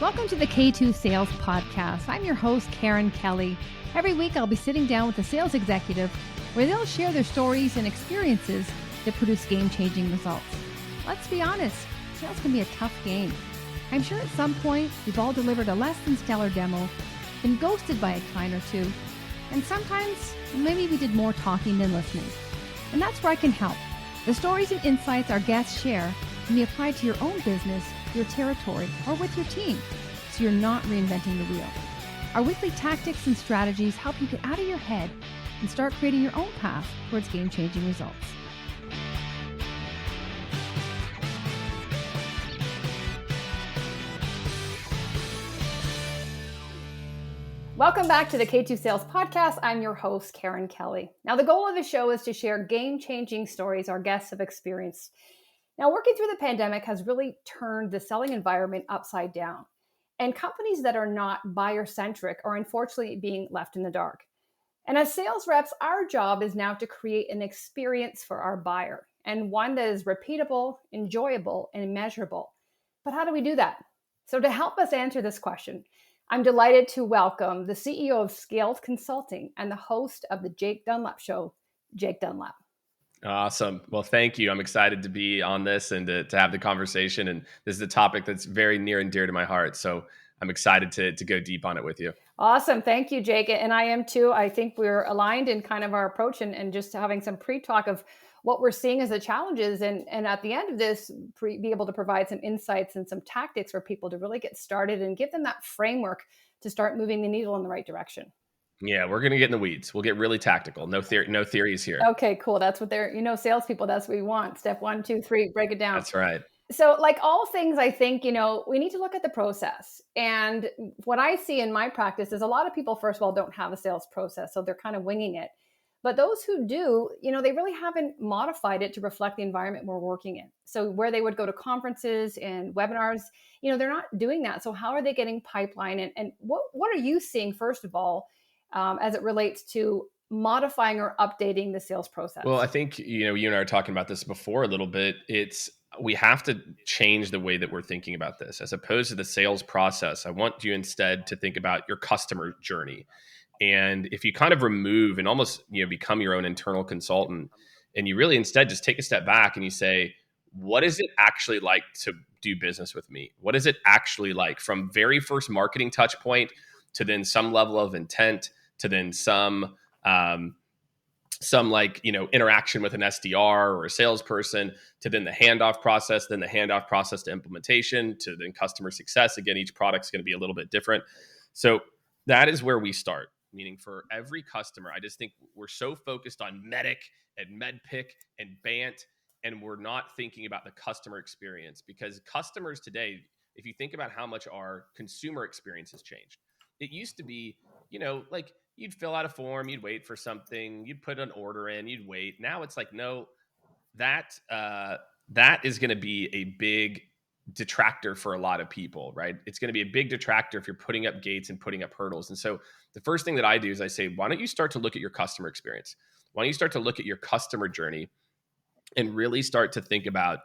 Welcome to the K2 Sales Podcast. I'm your host, Karen Kelly. Every week, I'll be sitting down with a sales executive where they'll share their stories and experiences that produce game-changing results. Let's be honest, sales can be a tough game. I'm sure at some point, we've all delivered a less than stellar demo, been ghosted by a client or two, and sometimes maybe we did more talking than listening. And that's where I can help. The stories and insights our guests share can be applied to your own business, your territory, or with your team, so you're not reinventing the wheel. Our weekly tactics and strategies help you get out of your head and start creating your own path towards game-changing results. Welcome back to the K2 Sales Podcast. I'm your host, Karen Kelly. Now, the goal of the show is to share game-changing stories our guests have experienced. Now, working through the pandemic has really turned the selling environment upside down. And companies that are not buyer-centric are unfortunately being left in the dark. And as sales reps, our job is now to create an experience for our buyer, and one that is repeatable, enjoyable, and measurable. But how do we do that? So to help us answer this question, I'm delighted to welcome the CEO of Scaled Consulting and the host of the Jake Dunlap Show, Jake Dunlap. Awesome. Well, thank you. I'm excited to be on this and to have the conversation. And this is a topic that's very near and dear to my heart. So I'm excited to go deep on it with you. Awesome. Thank you, Jake. And I am too. I think we're aligned in kind of our approach and just having some pre-talk of what we're seeing as the challenges. And at the end of this, be able to provide some insights and some tactics for people to really get started and give them that framework to start moving the needle in the right direction. Yeah, we're going to get in the weeds. We'll get really tactical. No theories here. Okay, cool. That's what salespeople, that's what we want. Step 1, 2, 3, break it down. That's right. So like all things, I think, we need to look at the process. And what I see in my practice is a lot of people, first of all, don't have a sales process. So they're kind of winging it. But those who do, they really haven't modified it to reflect the environment we're working in. So where they would go to conferences and webinars, they're not doing that. So how are they getting pipeline? And what are you seeing, first of all, as it relates to modifying or updating the sales process? Well, I think, you and I were talking about this before a little bit. We have to change the way that we're thinking about this. As opposed to the sales process, I want you instead to think about your customer journey. And if you kind of remove and almost, become your own internal consultant, and you really instead just take a step back and you say, what is it actually like to do business with me? What is it actually like from very first marketing touch point to then some level of intent, to then some interaction with an SDR or a salesperson, to then the handoff process to implementation, to then customer success. Again, each product's going to be a little bit different. So that is where we start. Meaning for every customer, I just think we're so focused on Medic and MedPick and Bant, and we're not thinking about the customer experience, because customers today, if you think about how much our consumer experience has changed, it used to be, like you'd fill out a form, you'd wait for something, you'd put an order in, you'd wait. Now it's like, no, that is going to be a big detractor for a lot of people, right? It's going to be a big detractor if you're putting up gates and putting up hurdles. And so the first thing that I do is I say, why don't you start to look at your customer experience? Why don't you start to look at your customer journey and really start to think about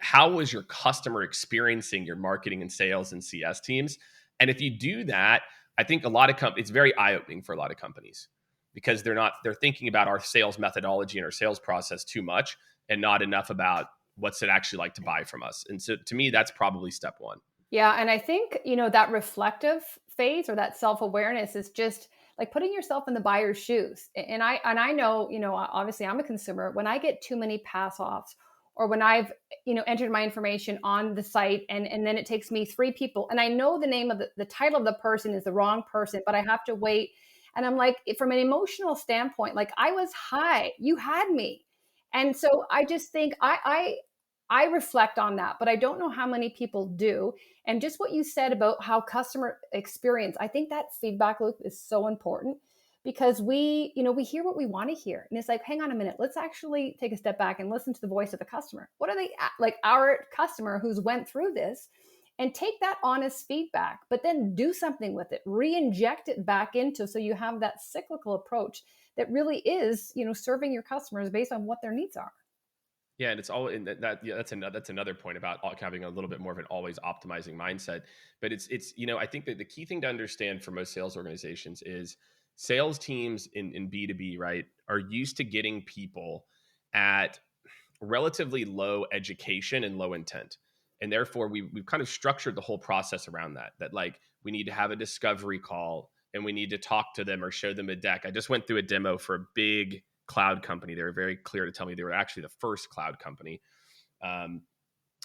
how was your customer experiencing your marketing and sales and CS teams? And if you do that, I think a lot of companies, it's very eye-opening for a lot of companies, because they're thinking about our sales methodology and our sales process too much and not enough about what's it actually like to buy from us. And so to me, that's probably step one. Yeah. And I think, that reflective phase or that self-awareness is just like putting yourself in the buyer's shoes. And I know, obviously I'm a consumer. When I get too many pass offs, or when I've, entered my information on the site and then it takes me 3 people and I know the name of the title of the person is the wrong person, but I have to wait. And I'm like, from an emotional standpoint, like I was high, you had me. And so I just think I reflect on that, but I don't know how many people do. And just what you said about how customer experience, I think that feedback loop is so important, because we hear what we want to hear. And it's like, hang on a minute, let's actually take a step back and listen to the voice of the customer. What are they like, our customer who's went through this, and take that honest feedback, but then do something with it, re-inject it back into, so you have that cyclical approach that really is, serving your customers based on what their needs are. Yeah, and it's all in that yeah, that's another point about having a little bit more of an always optimizing mindset. But I think that the key thing to understand for most sales organizations is sales teams in B2B, right, are used to getting people at relatively low education and low intent. And therefore we've kind of structured the whole process around that like we need to have a discovery call and we need to talk to them or show them a deck. I just went through a demo for a big cloud company. They were very clear to tell me they were actually the first cloud company. Um,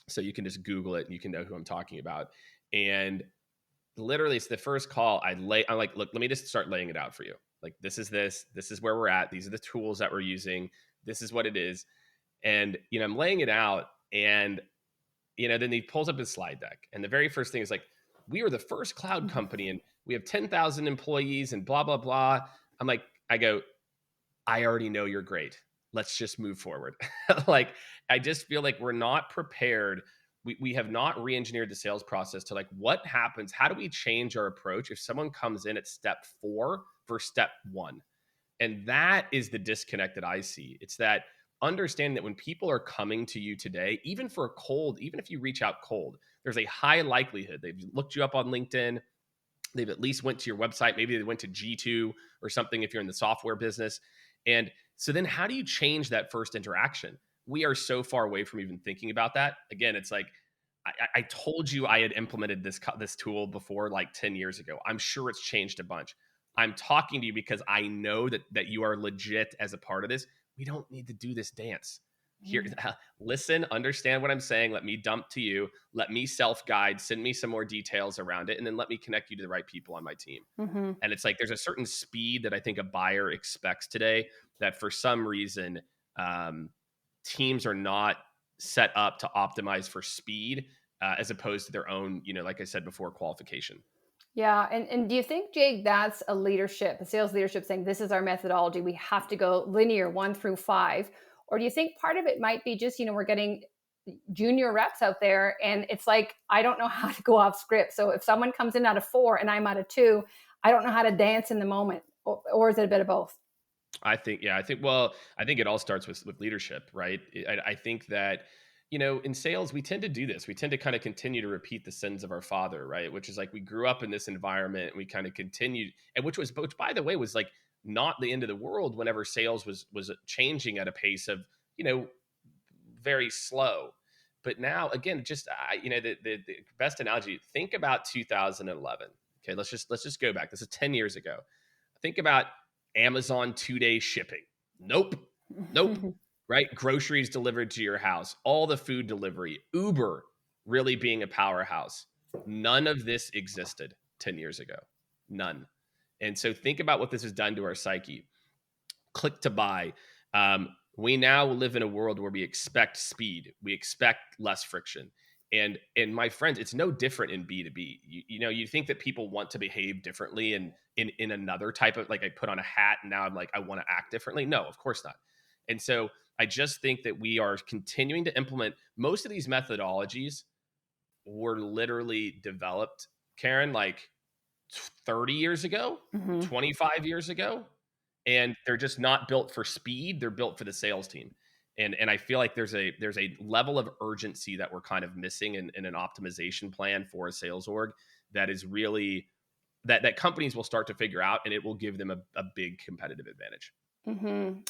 so you can just Google it and you can know who I'm talking about. And literally, it's the first call. I'm like, look, let me just start laying it out for you. Like, this is where we're at. These are the tools that we're using. This is what it is. And, I'm laying it out. And, then he pulls up his slide deck. And the very first thing is like, we were the first cloud company and we have 10,000 employees and blah, blah, blah. I go, I already know you're great. Let's just move forward. Like, I just feel like we're not prepared. We have not re-engineered the sales process to like what happens. How do we change our approach if someone comes in at step 4 for step 1? And that is the disconnect that I see. It's that understanding that when people are coming to you today, even for a cold, even if you reach out cold, there's a high likelihood they've looked you up on LinkedIn. They've at least went to your website. Maybe they went to G2 or something if you're in the software business. And so then how do you change that first interaction? We are so far away from even thinking about that. Again, it's like, I told you I had implemented this tool before like 10 years ago. I'm sure it's changed a bunch. I'm talking to you because I know that you are legit as a part of this. We don't need to do this dance. Here, listen, understand what I'm saying. Let me dump to you. Let me self-guide, send me some more details around it, and then let me connect you to the right people on my team. Mm-hmm. And it's like there's a certain speed that I think a buyer expects today that for some reason teams are not set up to optimize for speed as opposed to their own, like I said before, qualification. Yeah, and do you think, Jake, that's a sales leadership saying this is our methodology? We have to go linear 1 through 5, or do you think part of it might be just we're getting junior reps out there, and it's like I don't know how to go off script. So if someone comes in at a 4 and I'm at a 2, I don't know how to dance in the moment, or is it a bit of both? I think it all starts with leadership, right? I think that, in sales, we tend to do this. We tend to kind of continue to repeat the sins of our father, right? Which is like we grew up in this environment and we kind of continued, and which by the way, was like not the end of the world whenever sales was changing at a pace of, you know, very slow. But now, again, just the best analogy. Think about 2011. Okay, let's just go back. This is 10 years ago. Think about Amazon 2-day shipping. Nope. Nope. Right? Groceries delivered to your house, all the food delivery, Uber really being a powerhouse. None of this existed 10 years ago. None. And so think about what this has done to our psyche. Click to buy. We now live in a world where we expect speed, we expect less friction. And my friends, it's no different in B2B. You think that people want to behave differently and in another type of, like, I put on a hat and now I'm like, I want to act differently. No, of course not. And so I just think that we are continuing to implement most of these methodologies were literally developed, Karen, like 30 years ago, Mm-hmm. 25 years ago, and they're just not built for speed. They're built for the sales team. And I feel like there's a level of urgency that we're kind of missing in an optimization plan for a sales org that is really that companies will start to figure out, and it will give them a big competitive advantage.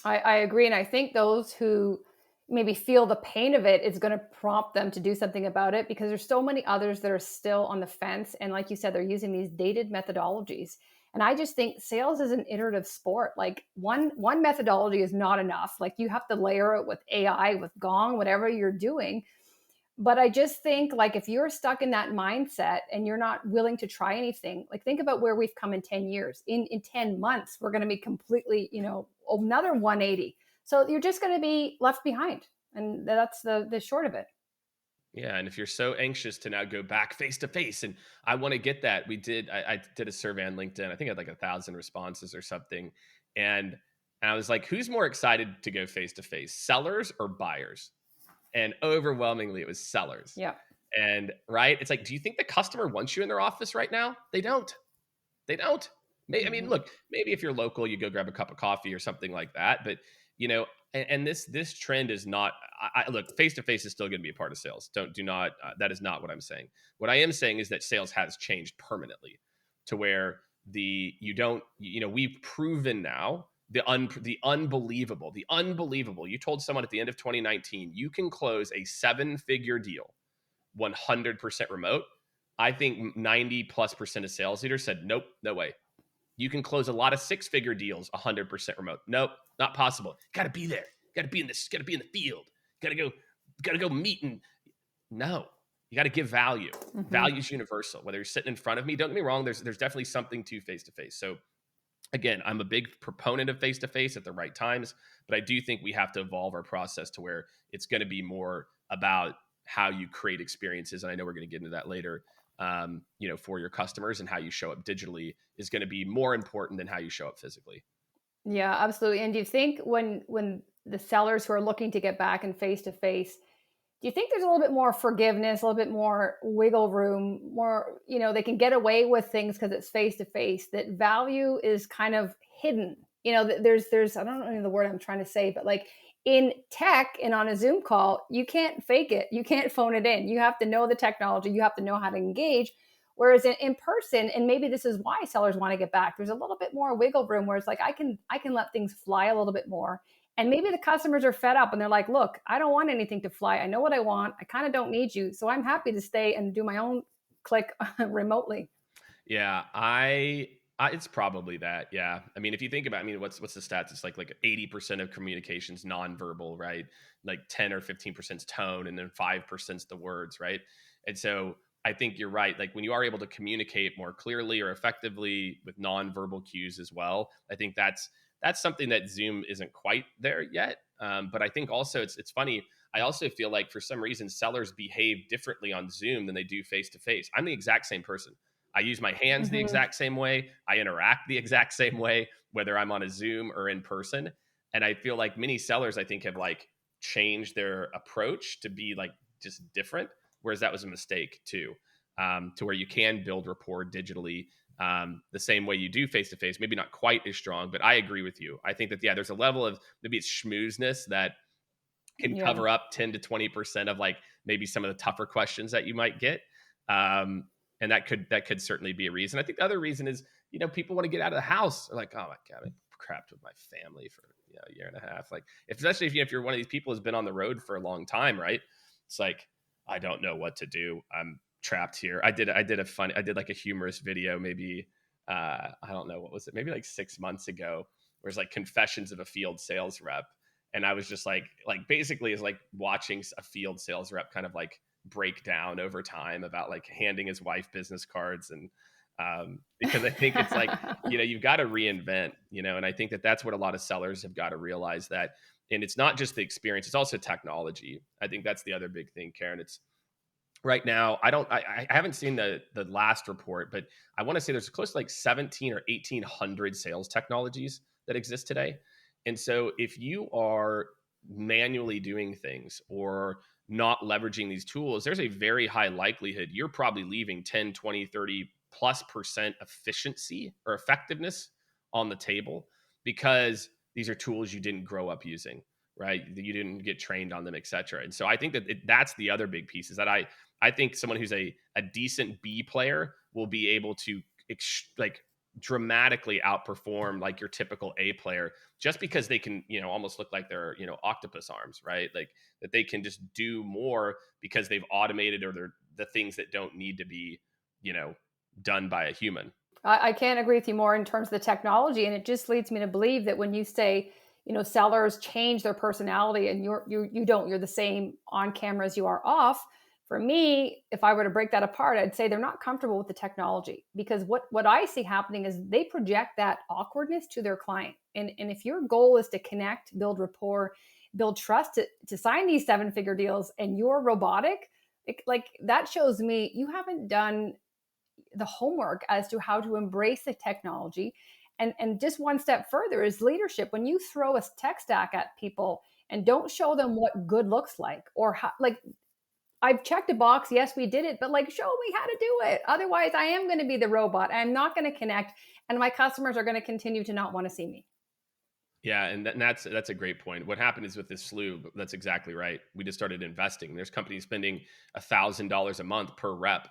I agree. And I think those who maybe feel the pain of it is going to prompt them to do something about it, because there's so many others that are still on the fence. And like you said, they're using these dated methodologies. And I just think sales is an iterative sport. Like one methodology is not enough. Like you have to layer it with AI, with Gong, whatever you're doing. But I just think, like, if you're stuck in that mindset and you're not willing to try anything, like, think about where we've come in 10 years. In 10 months, we're going to be completely, another 180. So you're just going to be left behind. And that's the short of it. Yeah, and if you're so anxious to now go back face to face, and I want to get that, I did a survey on LinkedIn. I think I had like 1,000 responses or something, and I was like, who's more excited to go face to face, sellers or buyers? And overwhelmingly, it was sellers. Yeah. And right, it's like, do you think the customer wants you in their office right now? They don't. They don't. I mean, Mhm. look, maybe if you're local, you go grab a cup of coffee or something like that. But and this trend is not. I look, face to face is still going to be a part of sales. Do not. That is not what I'm saying. What I am saying is that sales has changed permanently, to where you don't. We've proven now the unbelievable, the unbelievable. You told someone at the end of 2019 you can close a 7-figure deal 100% remote. I think 90+% of sales leaders said, nope, no way. You can close a lot of 6-figure deals 100% remote. Nope, not possible. Got to be there. Got to be in this. Got to be in the field. Got to go. Got to go meet. And no, you got to give value. Mm-hmm. Value is universal. Whether you're sitting in front of me, don't get me wrong. There's definitely something to face to face. So again, I'm a big proponent of face to face at the right times, but I do think we have to evolve our process to where it's going to be more about how you create experiences. And I know we're going to get into that later. For your customers, and how you show up digitally is going to be more important than how you show up physically. Yeah, absolutely. And do you think when the sellers who are looking to get back in face to face, do you think there's a little bit more forgiveness, a little bit more wiggle room, more, they can get away with things because it's face to face, that value is kind of hidden? There's, I don't know the word I'm trying to say, but like in tech and on a Zoom call, you can't fake it. You can't phone it in. You have to know the technology. You have to know how to engage. Whereas in person, and maybe this is why sellers want to get back, there's a little bit more wiggle room where it's like, I can let things fly a little bit more. And maybe the customers are fed up and they're like, look, I don't want anything to fly. I know what I want. I kind of don't need you. So I'm happy to stay and do my own click remotely. Yeah, it's probably that. Yeah. I mean, if you think about, what's the stats? It's like 80% of communications nonverbal, right? Like 10 or 15% tone, and then 5% the words, right? And so I think you're right. Like when you are able to communicate more clearly or effectively with nonverbal cues as well, I think that's something that Zoom isn't quite there yet. But I think also it's funny. I also feel like for some reason sellers behave differently on Zoom than they do face to face. I'm the exact same person. I use my hands the Mm-hmm. exact same way. I interact the exact same way, whether I'm on a Zoom or in person. And I feel like many sellers, I think, have like changed their approach to be like just different, whereas that was a mistake too. To where you can build rapport digitally the same way you do face to face, maybe not quite as strong, but I agree with you. I think that, yeah, there's a level of maybe it's schmoozness that can Yeah. cover up 10 to 20% of like maybe some of the tougher questions that you might get. And that could certainly be a reason. I think the other reason is, people want to get out of the house. They're like, oh my God, I crapped with my family for a year and a half. Like, especially if you're one of these people who's been on the road for a long time, right? It's like, I don't know what to do. I'm trapped here. I did like a humorous video, maybe, I don't know, what was it? Maybe like 6 months ago, where it's like confessions of a field sales rep. And I was just like basically is like watching a field sales rep kind of like break down over time about like handing his wife business cards. And because I think it's like, you've got to reinvent, and I think that that's what a lot of sellers have got to realize, that, and it's not just the experience, it's also technology. I think that's the other big thing, Karen. It's right now, I haven't seen the last report, but I want to say there's close to like 17 or 1800 sales technologies that exist today. And so if you are manually doing things or not leveraging these tools, there's a very high likelihood you're probably leaving 10, 20, 30+% efficiency or effectiveness on the table, because these are tools you didn't grow up using, right? You didn't get trained on them, et cetera. And so I think that that's the other big piece, is that I think someone who's a decent B player will be able to like dramatically outperform like your typical A player, just because they can, almost look like they're, octopus arms, right? Like that they can just do more because they've automated, or they're the things that don't need to be, done by a human. I can't agree with you more in terms of the technology. And it just leads me to believe that when you say, sellers change their personality and you don't, you're the same on camera as you are off. For me, if I were to break that apart, I'd say they're not comfortable with the technology, because what I see happening is they project that awkwardness to their client. And if your goal is to connect, build rapport, build trust to sign these 7-figure deals, and you're robotic, like that shows me you haven't done the homework as to how to embrace the technology. And just one step further is leadership. When you throw a tech stack at people and don't show them what good looks like, or how, like, I've checked a box, yes, we did it, but like, show me how to do it. Otherwise, I am going to be the robot. I'm not going to connect, and my customers are going to continue to not want to see me. Yeah, and that's a great point. What happened is with this slew, that's exactly right. We just started investing. There's companies spending $1,000 a month per rep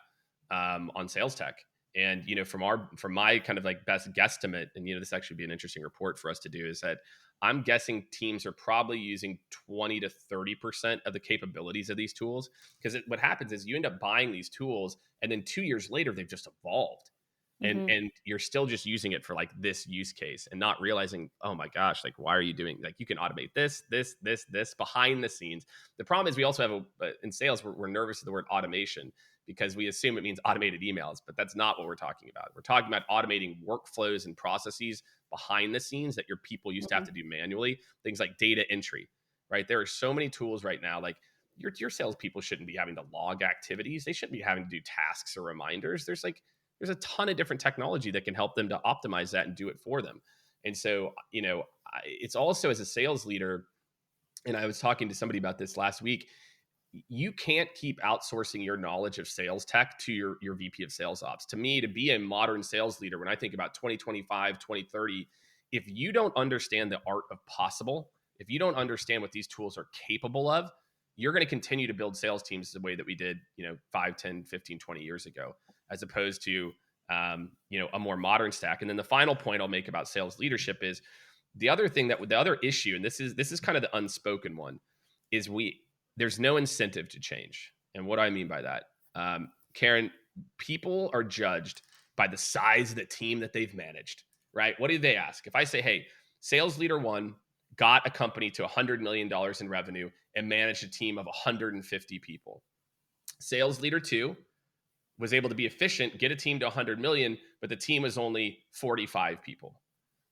on sales tech, and from my kind of like best guesstimate, and this actually would be an interesting report for us to do, is that I'm guessing teams are probably using 20 to 30% of the capabilities of these tools, because what happens is you end up buying these tools, and then 2 years later they've just evolved, Hmm. and you're still just using it for like this use case and not realizing, oh my gosh, like why are you doing, like you can automate this behind the scenes. The problem is we also have in sales, we're nervous of the word automation because we assume it means automated emails, but that's not what we're talking about. We're talking about automating workflows and processes behind the scenes that your people used to have Hmm. to do manually, things like data entry, right? There are so many tools right now, like your salespeople shouldn't be having to log activities. They shouldn't be having to do tasks or reminders. There's a ton of different technology that can help them to optimize that and do it for them. And so, it's also, as a sales leader, and I was talking to somebody about this last week, you can't keep outsourcing your knowledge of sales tech to your VP of sales ops. To me, to be a modern sales leader, when I think about 2025, 2030, if you don't understand the art of possible, if you don't understand what these tools are capable of, you're going to continue to build sales teams the way that we did, 5, 10, 15, 20 years ago, as opposed to, a more modern stack. And then the final point I'll make about sales leadership is the other issue, and this is kind of the unspoken one, is there's no incentive to change. And what do I mean by that? Karen, people are judged by the size of the team that they've managed, right? What do they ask? If I say, hey, sales leader one got a company to $100 million in revenue and managed a team of 150 people. Sales leader two was able to be efficient, get a team to 100 million, but the team was only 45 people.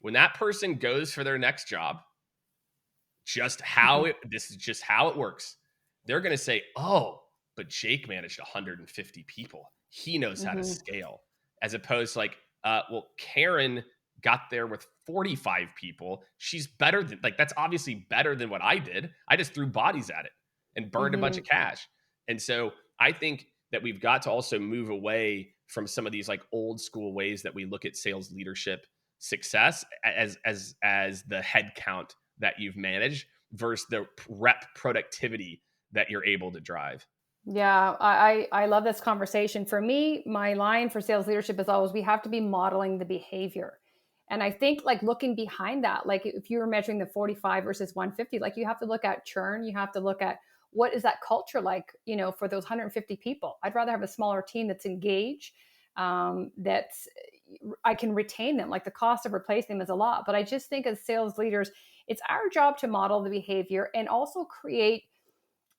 When that person goes for their next job, Hmm. this is just how it works. They're going to say, "Oh, but Jake managed 150 people. He knows how to Hmm. scale." As opposed to like, well, Karen got there with 45 people. She's better than, like, that's obviously better than what I did. I just threw bodies at it and burned a bunch Hmm. of cash. And so I think that we've got to also move away from some of these like old school ways that we look at sales leadership success as the head count that you've managed versus the rep productivity that you're able to drive. Yeah, I love this conversation. For me, my line for sales leadership is always we have to be modeling the behavior. And I think like looking behind that, like if you were measuring the 45 versus 150, like you have to look at churn, you have to look at what is that culture like, for those 150 people. I'd rather have a smaller team that's engaged, that's I can retain them. Like the cost of replacing them is a lot. But I just think as sales leaders, it's our job to model the behavior and also create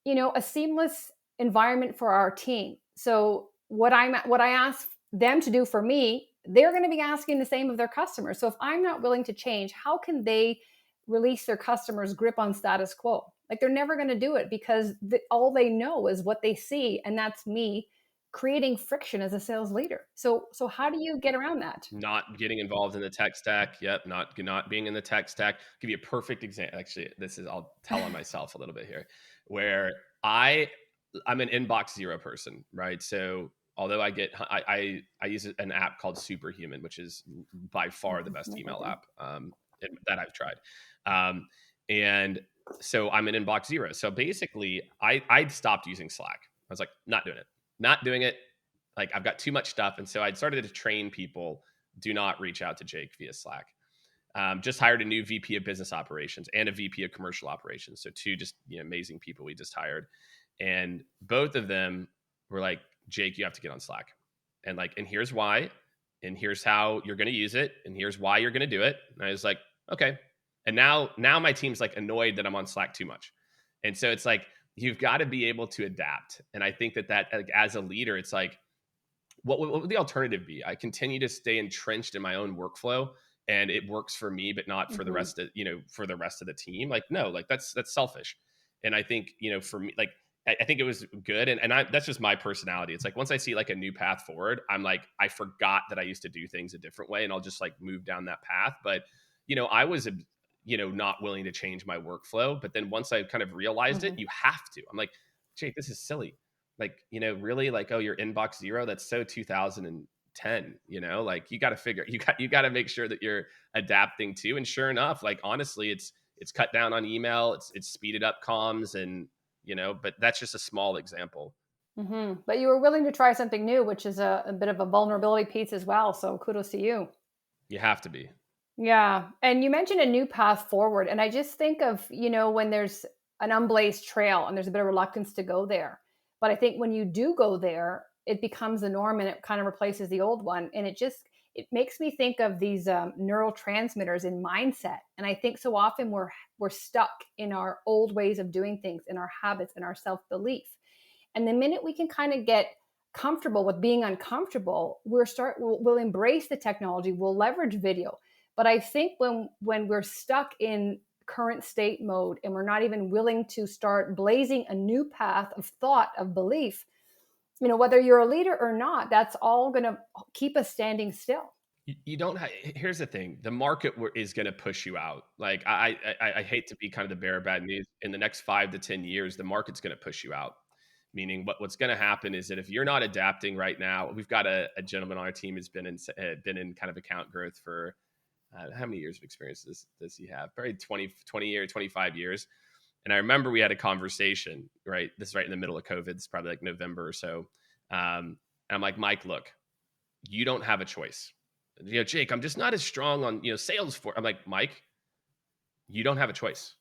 a seamless environment for our team. So what I ask them to do for me, they're going to be asking the same of their customers. So if I'm not willing to change, how can they release their customers' grip on status quo? Like they're never going to do it because all they know is what they see, and that's me creating friction as a sales leader. So how do you get around that? Not getting involved in the tech stack. Yep, not being in the tech stack. Give you a perfect example. Actually, I'll tell on myself a little bit here, where I'm an inbox zero person, right? So although I use an app called Superhuman, which is by far the best Never email heard of app that I've tried, um, and so I'm an inbox zero. So basically, I stopped using Slack. I was like, not doing it, not doing it. Like I've got too much stuff, and so I started to train people: do not reach out to Jake via Slack. Just hired a new VP of business operations and a VP of commercial operations. So two just amazing people we just hired, and both of them were like, Jake, you have to get on Slack, and here's why, and here's how you're going to use it, and here's why you're going to do it. And I was like, okay. And now my team's like annoyed that I'm on Slack too much, and so it's like you've got to be able to adapt. And I think that like, as a leader, it's like what would the alternative be? I continue to stay entrenched in my own workflow and it works for me, but not for the Mhm. rest of, for the rest of the team. Like, no, like that's selfish. And I think, for me, like, I think it was good. And that's just my personality. It's like, once I see like a new path forward, I'm like, I forgot that I used to do things a different way and I'll just like move down that path. But, I was, not willing to change my workflow. But then once I kind of realized it, Mhm. you have to. I'm like, Jake, this is silly. Like, really, like, oh, you're inbox zero, that's so 2000 10, like you got to make sure that you're adapting to. And sure enough, like honestly, it's cut down on email, it's speeded up comms, and but that's just a small example. But you were willing to try something new, which is a bit of a vulnerability piece as well. So kudos to you. You have to be. Yeah. And you mentioned a new path forward. And I just think of, when there's an unblazed trail and there's a bit of reluctance to go there. But I think when you do go there, it becomes the norm and it kind of replaces the old one. And it makes me think of these neurotransmitters in mindset. And I think so often we're stuck in our old ways of doing things, in our habits, and our self belief. And the minute we can kind of get comfortable with being uncomfortable, we'll embrace the technology, we'll leverage video. But I think when we're stuck in current state mode and we're not even willing to start blazing a new path of thought, of belief, whether you're a leader or not, that's all going to keep us standing still. You don't have, here's the thing, the market is going to push you out. Like I hate to be kind of the bearer of bad news. In the next 5 to 10 years, the market's going to push you out. Meaning what's going to happen is that if you're not adapting right now, we've got a gentleman on our team who's been in kind of account growth for how many years of experience does he have? Probably 20 years, 25 years. And I remember we had a conversation, right? This is right in the middle of COVID. It's probably like November or so. And I'm like, Mike, look, you don't have a choice. Jake, I'm just not as strong on, Salesforce. I'm like, Mike, you don't have a choice.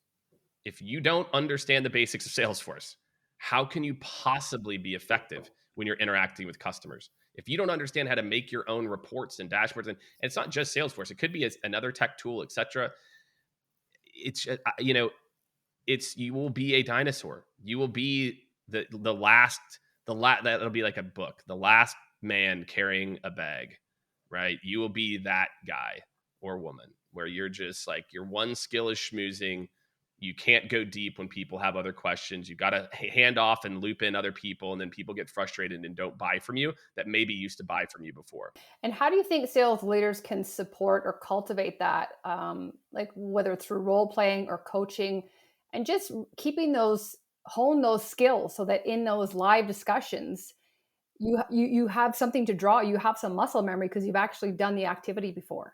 If you don't understand the basics of Salesforce, how can you possibly be effective when you're interacting with customers? If you don't understand how to make your own reports and dashboards, and it's not just Salesforce, it could be another tech tool, etc. It's it's you will be a dinosaur. You will be the last that'll be like a book, the last man carrying a bag, right? You will be that guy or woman where you're just like your one skill is schmoozing. You can't go deep when people have other questions. You got to hand off and loop in other people, and then people get frustrated and don't buy from you that maybe used to buy from you before. And how do you think sales leaders can support or cultivate that, like whether through role playing or coaching, and just keeping hone those skills so that in those live discussions, you have something to draw, you have some muscle memory because you've actually done the activity before.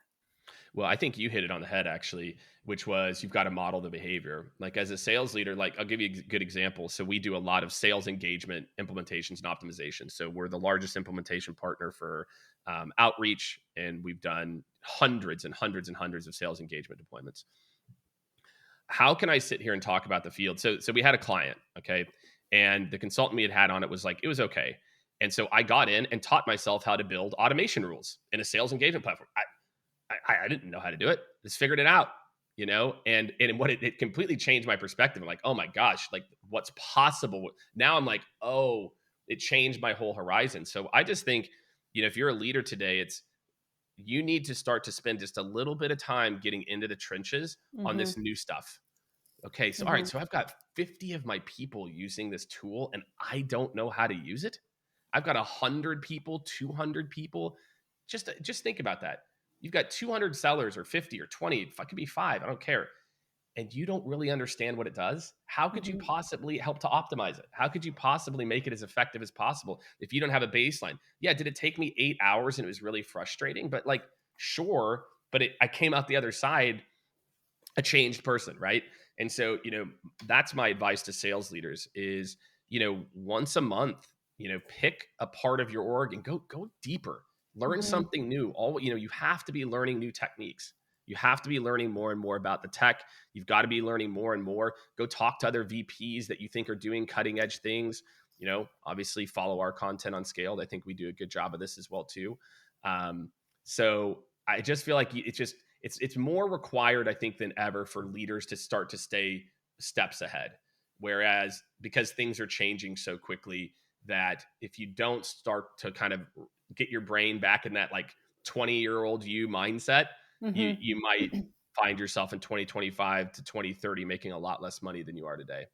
Well, I think you hit it on the head actually, which was you've got to model the behavior. Like as a sales leader, like I'll give you a good example. So we do a lot of sales engagement implementations and optimizations. So we're the largest implementation partner for outreach, and we've done hundreds and hundreds and hundreds of sales engagement deployments. How can I sit here and talk about the field? So we had a client, okay, and the consultant we had on it was like, it was okay. And so I got in and taught myself how to build automation rules in a sales engagement platform. I didn't know how to do it. Just figured it out, and what it completely changed my perspective. I'm like, oh my gosh, like what's possible now? I'm like, oh, it changed my whole horizon. So I just think, if you're a leader today, you need to start to spend just a little bit of time getting into the trenches on Hmm. this new stuff. Okay, so all right, Hmm. so I've got 50 of my people using this tool and I don't know how to use it. I've got 100 people, 200 people. Just think about that. You've got 200 sellers or 50 or 20, if I could be 5, I don't care. And you don't really understand what it does. How could you Hmm. possibly help to optimize it? How could you possibly make it as effective as possible if you don't have a baseline? Yeah, did it take me 8 hours and it was really frustrating? But like, sure, but I came out the other side a changed person, right? And so, that's my advice to sales leaders is, once a month, pick a part of your org and go deeper. Learn Hmm. something new. You have to be learning new techniques. You have to be learning more and more about the tech. You've got to be learning more and more. Go talk to other VPs that you think are doing cutting edge things. Obviously follow our content on Scaled. I think we do a good job of this as well too. So I just feel like it's more required, I think, than ever for leaders to start to stay steps ahead. Whereas because things are changing so quickly that if you don't start to kind of get your brain back in that like 20-year-old you mindset, Hmm. you might find yourself in 2025 to 2030 making a lot less money than you are today.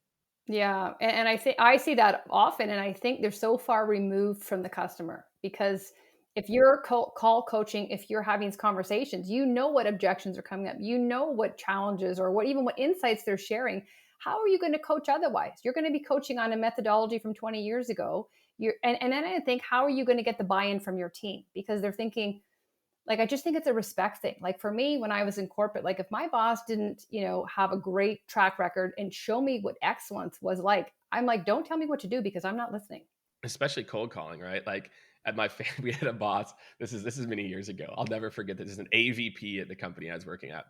Yeah, and I think I see that often, and I think they're so far removed from the customer because if you're call coaching, if you're having these conversations, you know what objections are coming up, you know what challenges or what insights they're sharing. How are you going to coach otherwise? You're going to be coaching on a methodology from 20 years ago, And then I think, how are you going to get the buy-in from your team? Because they're thinking, like, I just think it's a respect thing. Like for me, when I was in corporate, like if my boss didn't, have a great track record and show me what excellence was like, I'm like, don't tell me what to do because I'm not listening. Especially cold calling, right? Like at my we had a boss. This is many years ago. I'll never forget this. This is an AVP at the company I was working at,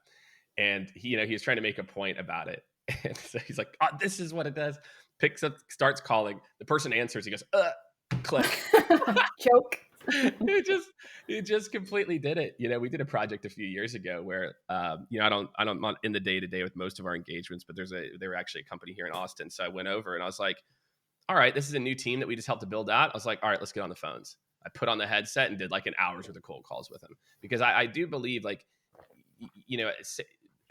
and he was trying to make a point about it. And so he's like, oh, "This is what it does." Picks up, starts calling. The person answers. He goes, click. Joke. it just it just completely did it. We did a project a few years ago where I'm not in the day to day with most of our engagements, but they were actually a company here in Austin. So I went over and I was like, all right, this is a new team that we just helped to build out. I was like, all right, let's get on the phones. I put on the headset and did like an hour's worth of cold calls with him because I do believe like,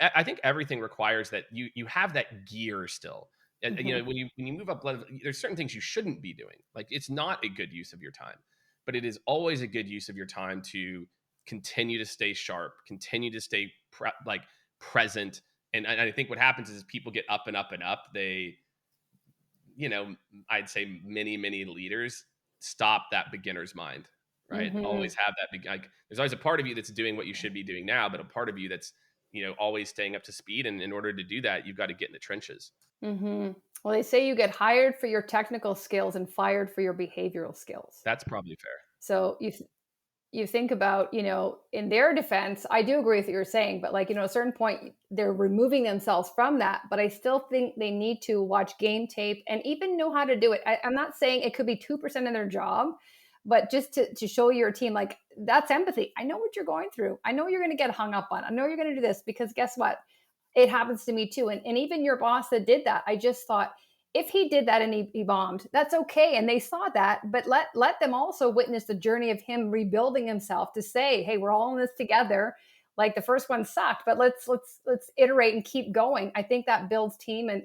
I think everything requires that you have that gear still. And Mhm. when you move up, there's certain things you shouldn't be doing. Like it's not a good use of your time, but it is always a good use of your time to continue to stay sharp, continue to stay present. And I think what happens is people get up and up and up. You know, I'd say many leaders stop that beginner's mind, right? Always Mhm. have that like there's always a part of you that's doing what you should be doing now, but a part of you that's, always staying up to speed. And in order to do that, you've got to get in the trenches. Mhm. Well, they say you get hired for your technical skills and fired for your behavioral skills. That's probably fair. So you think about, in their defense, I do agree with what you're saying, but like, at a certain point, they're removing themselves from that. But I still think they need to watch game tape and even know how to do it. I'm not saying it could be 2% of their job, but just to show your team, like, that's empathy. I know what you're going through. I know you're going to get hung up on. I know you're going to do this because guess what? It happens to me too. And even your boss that did that, I just thought, if he did that and he bombed, that's okay. And they saw that, but let them also witness the journey of him rebuilding himself to say, hey, we're all in this together. Like the first one sucked, but let's iterate and keep going. I think that builds team and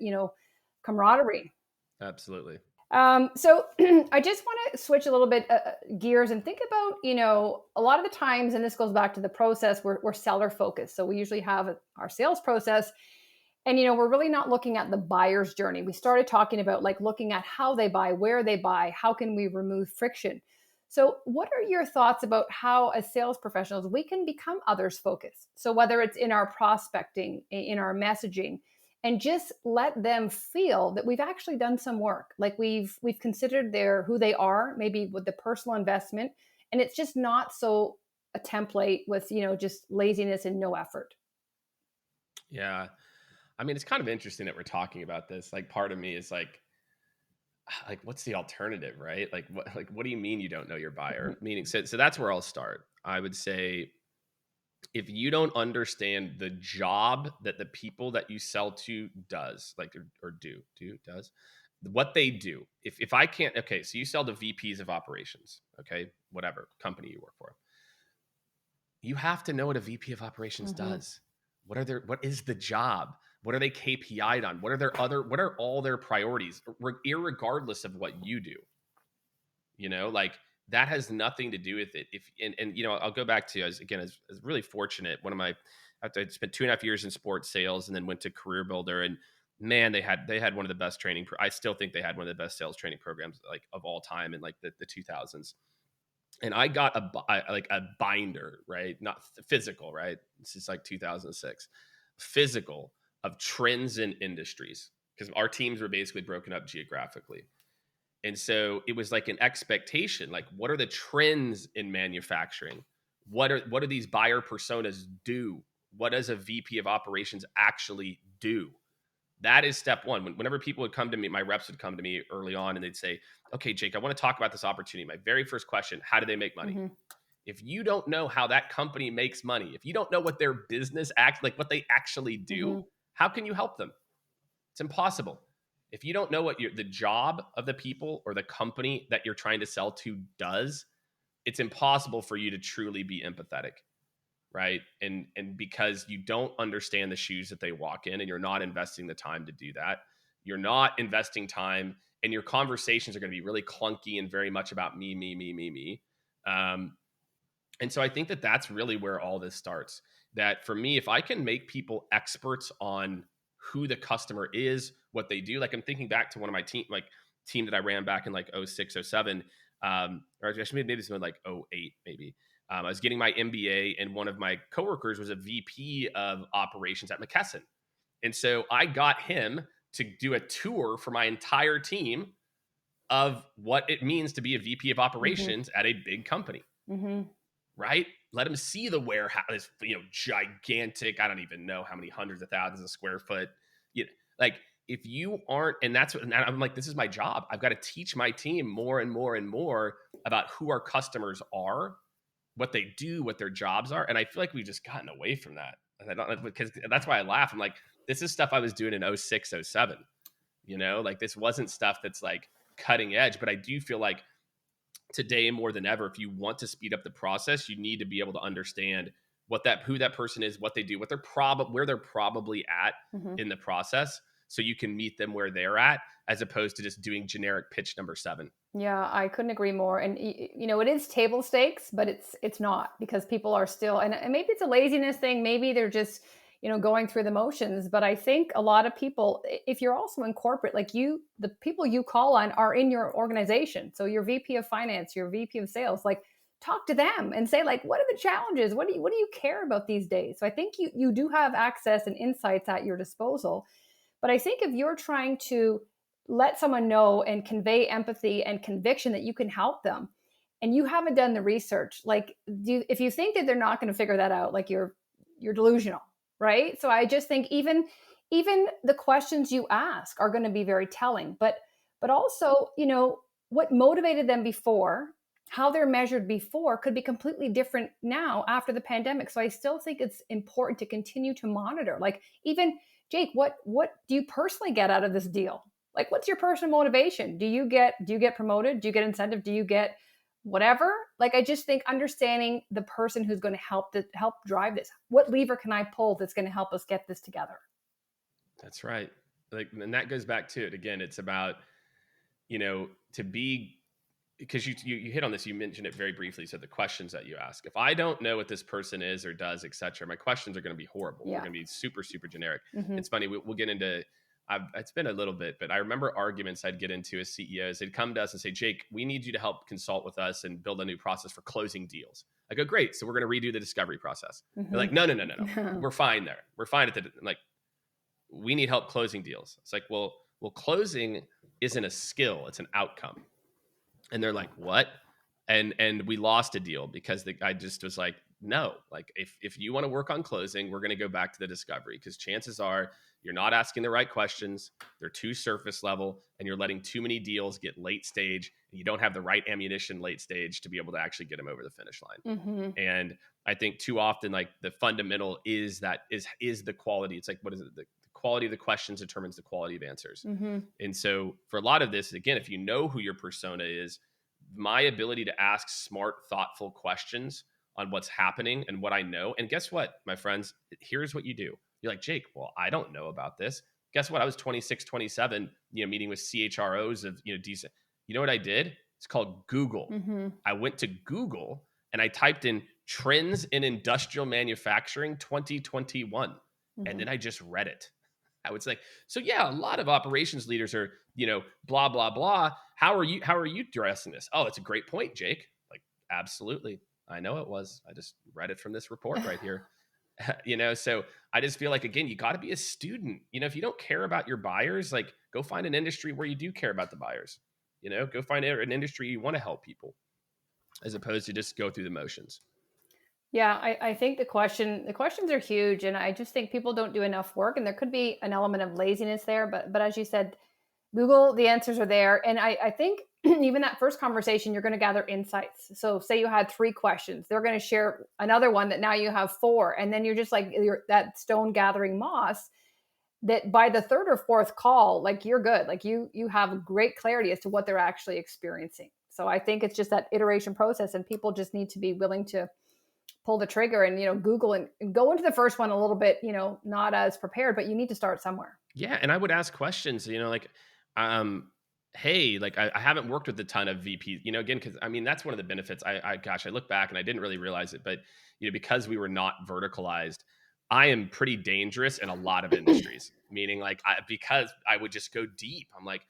camaraderie. Absolutely. So I just want to switch a little bit gears and think about, a lot of the times, and this goes back to the process, we're seller focused. So we usually have our sales process and, we're really not looking at the buyer's journey. We started talking about like looking at how they buy, where they buy, how can we remove friction. So what are your thoughts about how as sales professionals we can become others focused? So whether it's in our prospecting, in our messaging, and just let them feel that we've actually done some work, like we've considered their who they are, maybe with the personal investment, and it's just not so a template with just laziness and no effort. Yeah. I mean, it's kind of interesting that we're talking about this. Like part of me is like what's the alternative, right? Like what do you mean you don't know your buyer? Mhm. Meaning so that's where I'll start. I would say if you don't understand the job that the people that you sell to does, like or does what they do. If I can't, okay, so you sell to VPs of operations, okay, whatever company you work for, you have to know what a VP of operations Mhm. does. What is the job? What are they KPI'd on? What are all their priorities, irregardless of what you do? Like that has nothing to do with it. If and I'll go back to as really fortunate. One of my after I spent 2.5 years in sports sales and then went to Career Builder, and man, they had one of the best training. I still think they had one of the best sales training programs like of all time in like the 2000s. And I got like a binder, right? Not physical, right? This is like 2006, physical of trends in industries because our teams were basically broken up geographically. And so it was like an expectation, like what are the trends in manufacturing? What do these buyer personas do? What does a VP of operations actually do? That is step one. Whenever people would come to me, my reps would come to me early on and they'd say, okay, Jake, I want to talk about this opportunity. My very first question, how do they make money? Mhm. If you don't know how that company makes money, if you don't know what their business act like what they actually do, Mhm. how can you help them? It's impossible. If you don't know what the job of the people or the company that you're trying to sell to does, it's impossible for you to truly be empathetic, right? And because you don't understand the shoes that they walk in and you're not investing the time to do that, you're not investing time and your conversations are going to be really clunky and very much about me. Um, and so I think that that's really where all this starts. That for me, if I can make people experts on who the customer is, what they do, like I'm thinking back to one of my team, like team that I ran back in like 06, 07, or actually maybe it's like 08, maybe. I was getting my MBA, and one of my coworkers was a VP of operations at McKesson. And so I got him to do a tour for my entire team of what it means to be a VP of Mhm. operations at a big company, Mhm. right? Let him see the warehouse, gigantic. I don't even know how many hundreds of thousands of square foot. You know, like if you aren't, and that's what and I'm like, this is my job. I've got to teach my team more and more and more about who our customers are, what they do, what their jobs are. And I feel like we've just gotten away from that. And I don't, because that's why I laugh. I'm like, this is stuff I was doing in 06, 07. Like this wasn't stuff that's like cutting edge, but I do feel like today more than ever, if you want to speed up the process, you need to be able to understand who that person is, what they do, where they're probably at Mhm. in the process, so you can meet them where they're at, as opposed to just doing generic pitch number 7. Yeah, I couldn't agree more. And it is table stakes, but it's not, because people are still, and maybe it's a laziness thing, maybe they're just going through the motions. But I think a lot of people, if you're also in corporate, like the people you call on are in your organization. So your VP of finance, your VP of sales, like talk to them and say, like, what are the challenges? What do you care about these days? So I think you do have access and insights at your disposal. But I think if you're trying to let someone know and convey empathy and conviction that you can help them, and you haven't done the research, like, if you think that they're not going to figure that out, like, you're delusional, right? So I just think even the questions you ask are going to be very telling. But also, what motivated them before, how they're measured before, could be completely different now after the pandemic. So I still think it's important to continue to monitor. Like, even Jake, what do you personally get out of this deal? Like, what's your personal motivation? Do you get promoted? Do you get incentive? Do you get whatever? Like, I just think understanding the person who's going to help drive this. What lever can I pull that's going to help us get this together? That's right. Like, and that goes back to it again. It's about, to be, because you hit on this, you mentioned it very briefly. So the questions that you ask, if I don't know what this person is or does, etc., my questions are going to be horrible. They're Yeah. going to be super, super generic. Hmm. It's funny. We'll get into, it's been a little bit, but I remember arguments I'd get into as CEOs. They'd come to us and say, Jake, we need you to help consult with us and build a new process for closing deals. I go, great. So we're going to redo the discovery process. They're like, no, no, no, no, no. Hmm. We're fine there. We're fine at the, like, we need help closing deals. It's like, well, closing isn't a skill, it's an outcome. And they're like, what? And we lost a deal because the guy just was like, no, like, if you want to work on closing, we're going to go back to the discovery, because chances are you're not asking the right questions, they're too surface level, and you're letting too many deals get late stage, and you don't have the right ammunition late stage to be able to actually get them over the finish line. Hmm. And I think too often, like, the fundamental is the quality. It's like, what is it? The quality of the questions determines the quality of answers. Hmm. And so for a lot of this, again, if you know who your persona is, my ability to ask smart, thoughtful questions on what's happening and what I know. And guess what, my friends? Here's what you do. You're like, Jake, well, I don't know about this. Guess what? I was 26, 27, meeting with CHROs of, decent. You know what I did? It's called Google. Hmm. I went to Google and I typed in trends in industrial manufacturing 2021. And Hmm. then I just read it. I would say, so yeah, a lot of operations leaders are, blah, blah, blah. How are you addressing this? Oh, it's a great point, Jake. Like, absolutely. I know it was. I just read it from this report right here. So I just feel like, again, you got to be a student. If you don't care about your buyers, like, go find an industry where you do care about the buyers. Go find an industry you want to help people, as opposed to just go through the motions. Yeah, I think the questions are huge, and I just think people don't do enough work, and there could be an element of laziness there. But as you said, Google, the answers are there. And I think even that first conversation, you're going to gather insights. So say you had 3 questions, they're going to share another one that now you have 4. And then you're just like, you're that stone gathering moss, that by the third or fourth call, like, you're good. Like, you have great clarity as to what they're actually experiencing. So I think it's just that iteration process, and people just need to be willing to pull the trigger and, Google and go into the first one a little bit, not as prepared, but you need to start somewhere. Yeah, and I would ask questions, like, um, hey, like, I haven't worked with a ton of VPs, again, because I mean, that's one of the benefits. Gosh, I look back and I didn't really realize it, but because we were not verticalized, I am pretty dangerous in a lot of industries. Meaning, like, because I would just go deep. I'm like,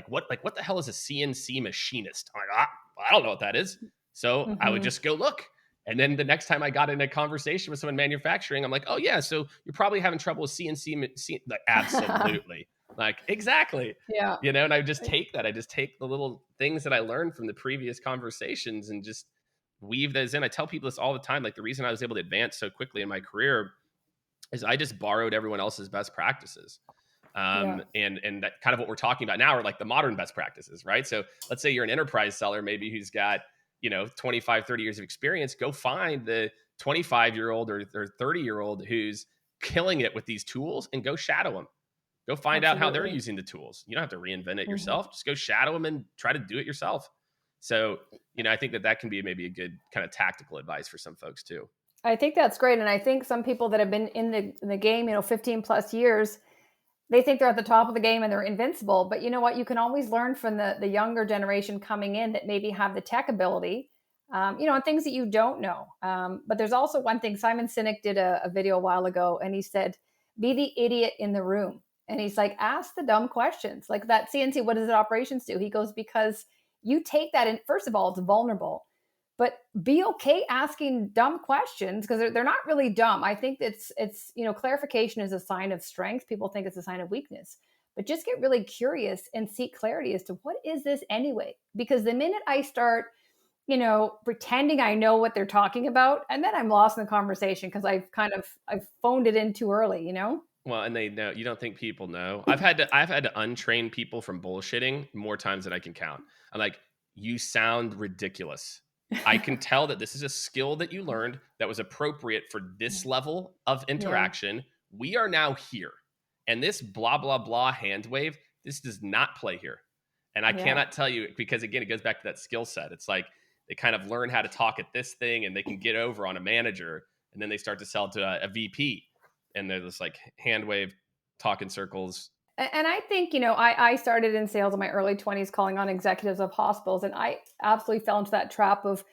what the hell is a CNC machinist? I'm like, I don't know what that is. So I would Mhm. just go look. And then the next time I got in a conversation with someone manufacturing, I'm like, oh yeah, so you're probably having trouble with like, absolutely. Like, exactly. Yeah. And I just take that. I just take the little things that I learned from the previous conversations and just weave those in. I tell people this all the time. Like, the reason I was able to advance so quickly in my career is I just borrowed everyone else's best practices. Yeah. And that kind of what we're talking about now are like the modern best practices, right? So let's say you're an enterprise seller, maybe who's got, 25, 30 years of experience. Go find the 25-year-old or 30-year-old who's killing it with these tools and go shadow them. Go find out how they're Absolutely. using the tools. You don't have to reinvent it Mhm. yourself. Just go shadow them and try to do it yourself. So, I think that can be maybe a good kind of tactical advice for some folks too. I think that's great, and I think some people that have been in the game, 15 plus years, they think they're at the top of the game and they're invincible. But you know what? You can always learn from the younger generation coming in that maybe have the tech ability, and things that you don't know. But there's also one thing. Simon Sinek did a video a while ago, and he said, "Be the idiot in the room." And he's like, "Ask the dumb questions." Like that CNC, what does it operations do? He goes, "Because you take that in. First of all, it's vulnerable." But be okay asking dumb questions because they're not really dumb. I think it's clarification is a sign of strength. People think it's a sign of weakness, but just get really curious and seek clarity as to what is this anyway. Because the minute I start pretending I know what they're talking about, and then I'm lost in the conversation because I've phoned it in too early. Well, and they know. You don't think people know? I've had to untrain people from bullshitting more times than I can count. I'm like, you sound ridiculous. I can tell that this is a skill that you learned that was appropriate for this level of Yeah, interaction. We are now here. And this blah blah blah hand wave, this does not play here. And I yeah. cannot tell you, because again, it goes back to that skill set. It's like they kind of learn how to talk at this thing and they can get over on a manager, and then they start to sell to a VP, and they're just like hand wave, talk in circles. And I think, I started in sales in my early 20s calling on executives of hospitals, and I absolutely fell into that trap of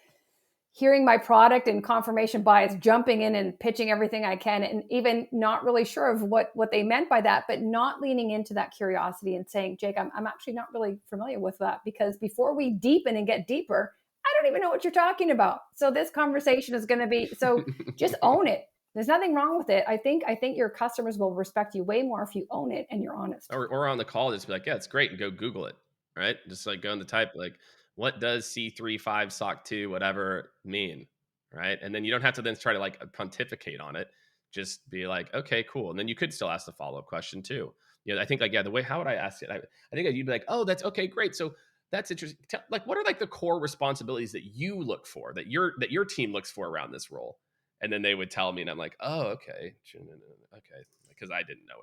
hearing my product and confirmation bias, jumping in and pitching everything I can, and even not really sure of what they meant by that, but not leaning into that curiosity and saying, Jake, I'm actually not really familiar with that, because before we deepen and get deeper, I don't even know what you're talking about. So this conversation is going to be, so just own it. There's nothing wrong with it. I think your customers will respect you way more if you own it and you're honest. Or on the call, just be like, yeah, it's great, and go Google it, right? Just like go in the type, like, what does C35 SOC 2 whatever mean, right? And then you don't have to then try to like pontificate on it. Just be like, okay, cool. And then you could still ask the follow up question too. I think like, yeah, the way, how would I ask it? I think you'd be like, oh, that's okay, great. So that's interesting. Like, what are like the core responsibilities that you look for, that your team looks for around this role? And then they would tell me, and I'm like, oh, okay, okay, because I didn't know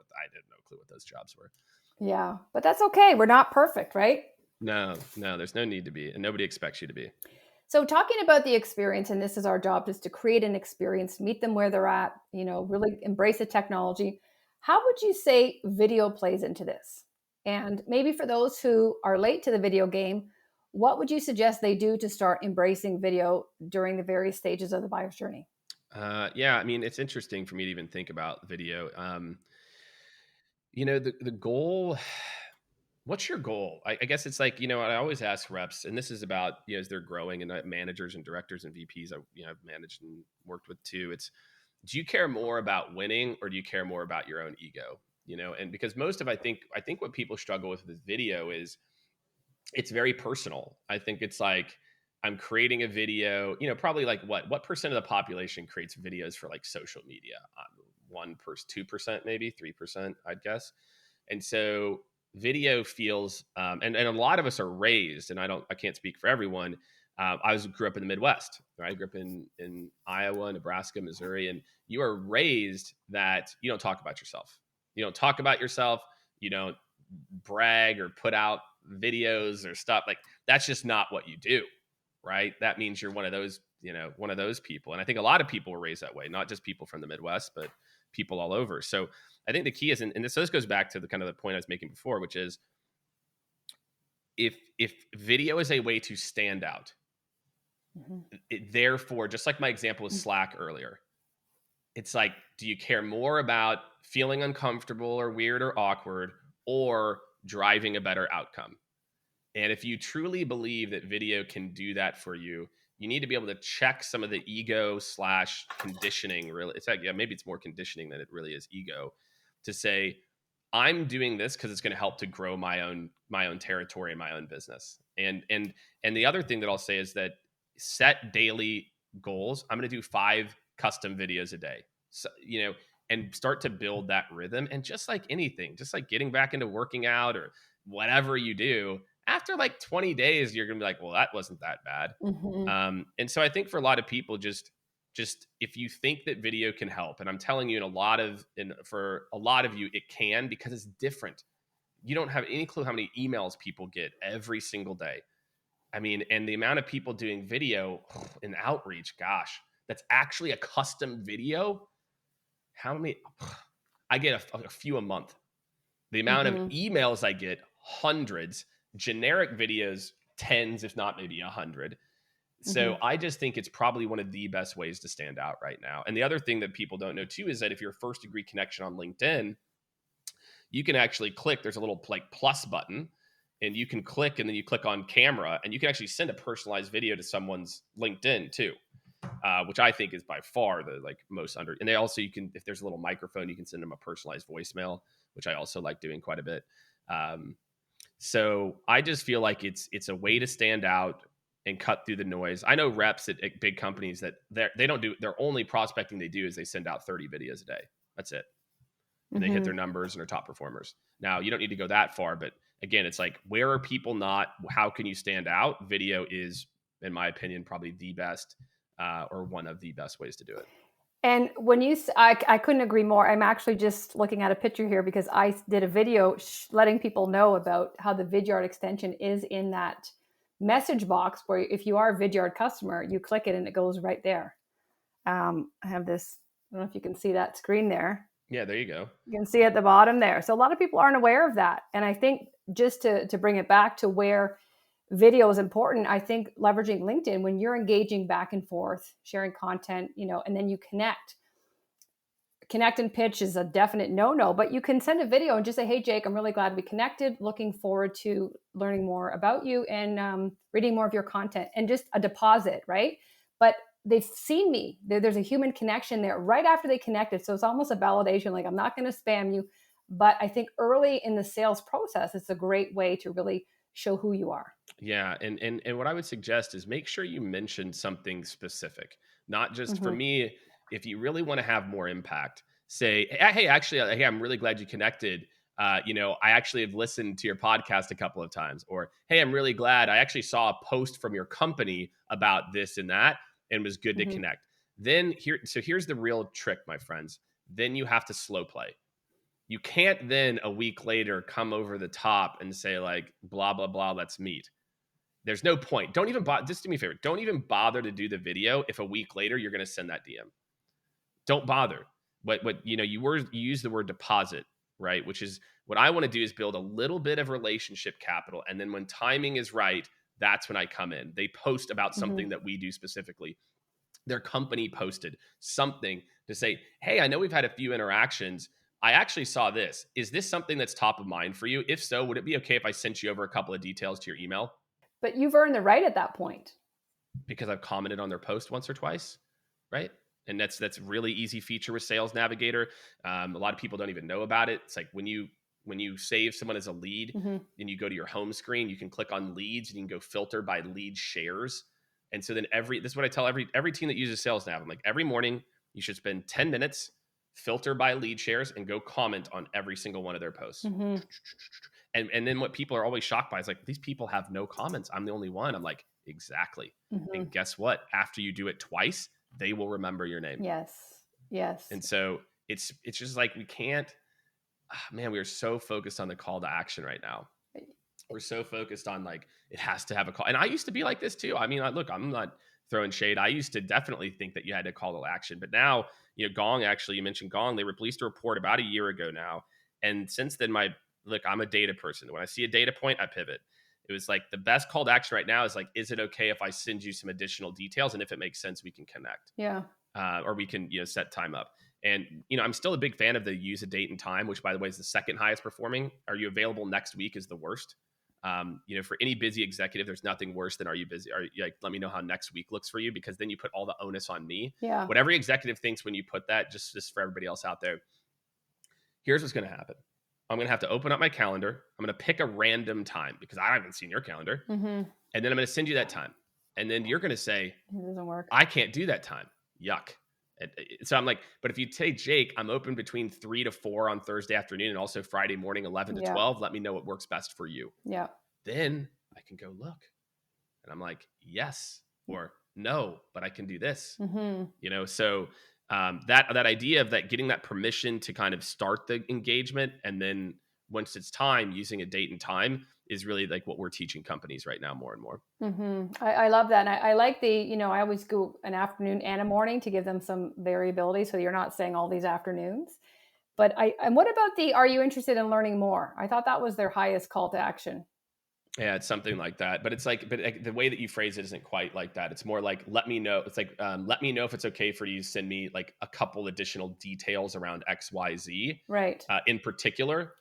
clue what those jobs were. Yeah, but that's okay. We're not perfect, right? No, no, there's no need to be, and nobody expects you to be. So talking about the experience, and this is our job, is to create an experience, meet them where they're at, really embrace the technology. How would you say video plays into this? And maybe for those who are late to the video game, what would you suggest they do to start embracing video during the various stages of the buyer's journey? Yeah, I mean, it's interesting for me to even think about video. The goal. What's your goal? I guess it's like, I always ask reps, and this is about, as they're growing, and managers and directors and VPs I've managed and worked with too. It's, do you care more about winning, or do you care more about your own ego? And because most of, I think what people struggle with video is it's very personal. I think it's like, I'm creating a video, probably like what percent of the population creates videos for like social media? 1%, 2%, maybe 3%, I'd guess. And so video feels, and a lot of us are raised, and I can't speak for everyone. Grew up in the Midwest, right? I grew up in Iowa, Nebraska, Missouri, and you are raised that you don't talk about yourself. You don't talk about yourself. You don't brag or put out videos or stuff. Like, that's just not what you do, right? That means you're one of those people. And I think a lot of people were raised that way, not just people from the Midwest, but people all over. So I think the key is, and this goes back to the kind of the point I was making before, which is, if video is a way to stand out, Mhm. therefore, just like my example with Slack earlier, it's like, do you care more about feeling uncomfortable or weird or awkward, or driving a better outcome. And if you truly believe that video can do that for you, you need to be able to check some of the ego slash conditioning. Really, it's like, yeah, maybe it's more conditioning than it really is ego, to say, I'm doing this because it's going to help to grow my own territory and my own business. And the other thing that I'll say is that set daily goals. I'm going to do 5 custom videos a day. So, and start to build that rhythm. And just like anything, just like getting back into working out or whatever you do, after like 20 days, you're going to be like, well, that wasn't that bad. Hmm. And so I think for a lot of people, just if you think that video can help, and I'm telling you, for a lot of you, it can, because it's different. You don't have any clue how many emails people get every single day. I mean, and the amount of people doing video in outreach, gosh, that's actually a custom video. How many? I get a few a month. The amount of Hmm. emails I get, hundreds. Generic videos, tens, if not maybe 100. Hmm. So I just think it's probably one of the best ways to stand out right now. And the other thing that people don't know too is that if you're a first degree connection on LinkedIn, you can actually click, there's a little like plus button, and you can click, and then you click on camera, and you can actually send a personalized video to someone's LinkedIn too. Which I think is by far the like most under. And they also, you can, if there's a little microphone, you can send them a personalized voicemail, which I also like doing quite a bit. So I just feel like it's a way to stand out and cut through the noise. I know reps at big companies that they don't do, their only prospecting they do is they send out 30 videos a day. That's it. And they hit their Hmm. numbers and are top performers. Now, you don't need to go that far, but again, it's like, where are people not? How can you stand out? Video is, in my opinion, probably the best or one of the best ways to do it. And when I couldn't agree more. I'm actually just looking at a picture here because I did a video letting people know about how the Vidyard extension is in that message box where if you are a Vidyard customer, you click it and it goes right there. I have this, I don't know if you can see that screen there. Yeah, there you go. You can see at the bottom there. So a lot of people aren't aware of that. And I think just to bring it back to where video is important, I think leveraging LinkedIn, when you're engaging back and forth, sharing content, and then you connect and pitch is a definite no, but you can send a video and just say, hey, Jake, I'm really glad we connected. Looking forward to learning more about you and reading more of your content, and just a deposit, right? But they've seen me. There's a human connection there right after they connected. So it's almost a validation, like, I'm not going to spam you. But I think early in the sales process, it's a great way to really show who you are. Yeah, and what I would suggest is make sure you mention something specific. Not just, for Mm-hmm. me, if you really want to have more impact, say, hey, actually, hey, I'm really glad you connected. I actually have listened to your podcast a couple of times. Or, hey, I'm really glad I actually saw a post from your company about this and that, and was good to Mm-hmm. connect. Here's the real trick, my friends. Then you have to slow play. You can't then a week later come over the top and say like, blah blah blah, let's meet. There's no point. Don't even bother. Just do me a favor. Don't even bother to do the video if a week later you're going to send that DM. Don't bother. What you use the word deposit, right? Which is what I want to do, is build a little bit of relationship capital, and then when timing is right, that's when I come in. They post about Mm-hmm. something that we do specifically. Their company posted something to say, hey, I know we've had a few interactions. I actually saw this. Is this something that's top of mind for you? If so, would it be okay if I sent you over a couple of details to your email? But you've earned the right at that point. Because I've commented on their post once or twice, right? And that's really easy feature with Sales Navigator. A lot of people don't even know about it. It's like when you save someone as a lead Mm-hmm. and you go to your home screen, you can click on leads and you can go filter by lead shares. And so then this is what I tell every team that uses Sales Nav. I'm like, every morning you should spend 10 minutes, filter by lead shares, and go comment on every single one of their posts. Mm-hmm. And then what people are always shocked by is like, these people have no comments. I'm the only one. I'm like, exactly. Mm-hmm. And guess what? After you do it twice, they will remember your name. Yes. Yes. And so it's just like, we can't, man, we are so focused on the call to action right now. We're so focused on like, it has to have a call. And I used to be like this too. I mean, look, I'm not throwing shade. I used to definitely think that you had to call to action, but now, Gong, actually, you mentioned Gong, they released a report about a year ago now. And since then, I'm a data person. When I see a data point, I pivot. It was like the best call to action right now is like, is it okay if I send you some additional details? And if it makes sense, we can connect. Yeah. Or we can, set time up. And, I'm still a big fan of the use a date and time, which by the way is the second highest performing. Are you available next week is the worst. For any busy executive, there's nothing worse than are you busy? Are you like, let me know how next week looks for you, because then you put all the onus on me. Yeah. What every executive thinks when you put that, just for everybody else out there, here's what's going to happen. I'm going to have to open up my calendar. I'm going to pick a random time because I haven't seen your calendar. Mm-hmm. And then I'm going to send you that time. And then you're going to say, It doesn't work. I can't do that time. Yuck. So I'm like, but if you say, Jake, I'm open between 3 to 4 on Thursday afternoon and also Friday morning, 11 to 12. Let me know what works best for you. Yeah. Then I can go look. And I'm like, yes, or no, but I can do this. Mm-hmm. So that idea of that, getting that permission to kind of start the engagement, and then once it's time, using a date and time is really like what we're teaching companies right now more and more. Mm-hmm. I love that. And I like I always go an afternoon and a morning to give them some variability. So you're not saying all these afternoons. But and what about are you interested in learning more? I thought that was their highest call to action. Yeah, it's something like that. But it's like, the way that you phrase it isn't quite like that. It's more like, let me know. It's like, let me know if it's okay for you to send me like a couple additional details around XYZ, Right. In particular.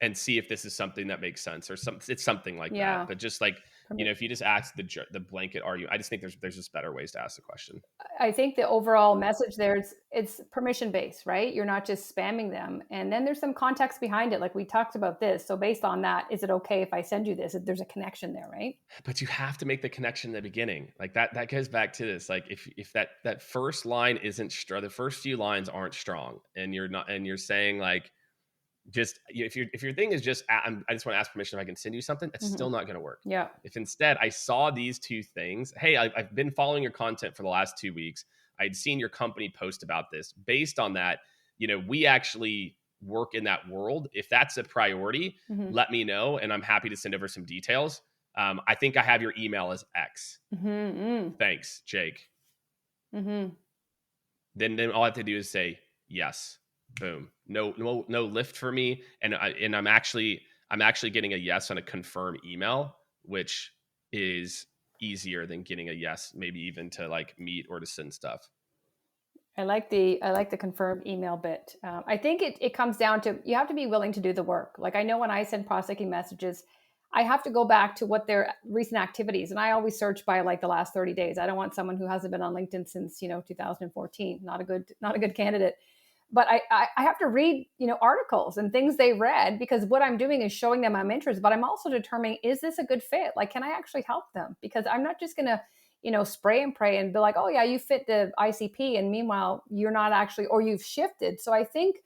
And see if this is something that makes sense, or it's something like that. But just like, if you just ask the blanket, I just think there's just better ways to ask the question. I think the overall message there is it's permission based, right? You're not just spamming them. And then there's some context behind it. Like we talked about this. So based on that, is it okay if I send you this? There's a connection there, right? But you have to make the connection in the beginning. Like that goes back to this. Like if that first line isn't strong, the first few lines aren't strong, and you're saying like, just if your thing is just I just want to ask permission if I can send you something, that's still not going to work. Yeah. If instead I saw these two things, hey, I've been following your content for the last 2 weeks. I'd seen your company post about this. Based on that, we actually work in that world. If that's a priority, let me know, and I'm happy to send over some details. I think I have your email as X. Thanks, Jake. Then all I have to do is say yes. Boom. No lift for me. And I'm actually getting a yes on a confirm email, which is easier than getting a yes, maybe even to like meet or to send stuff. I like the confirmed email bit. I think it comes down to, you have to be willing to do the work. Like I know when I send prospecting messages, I have to go back to what their recent activities, and I always search by like the last 30 days. I don't want someone who hasn't been on LinkedIn since 2014. Not a good candidate. But I have to read articles and things they read, because what I'm doing is showing them I'm interested, but I'm also determining, is this a good fit? Like, can I actually help them? Because I'm not just gonna spray and pray and be like, oh yeah, you fit the ICP, and meanwhile you're not actually, or you've shifted. So I think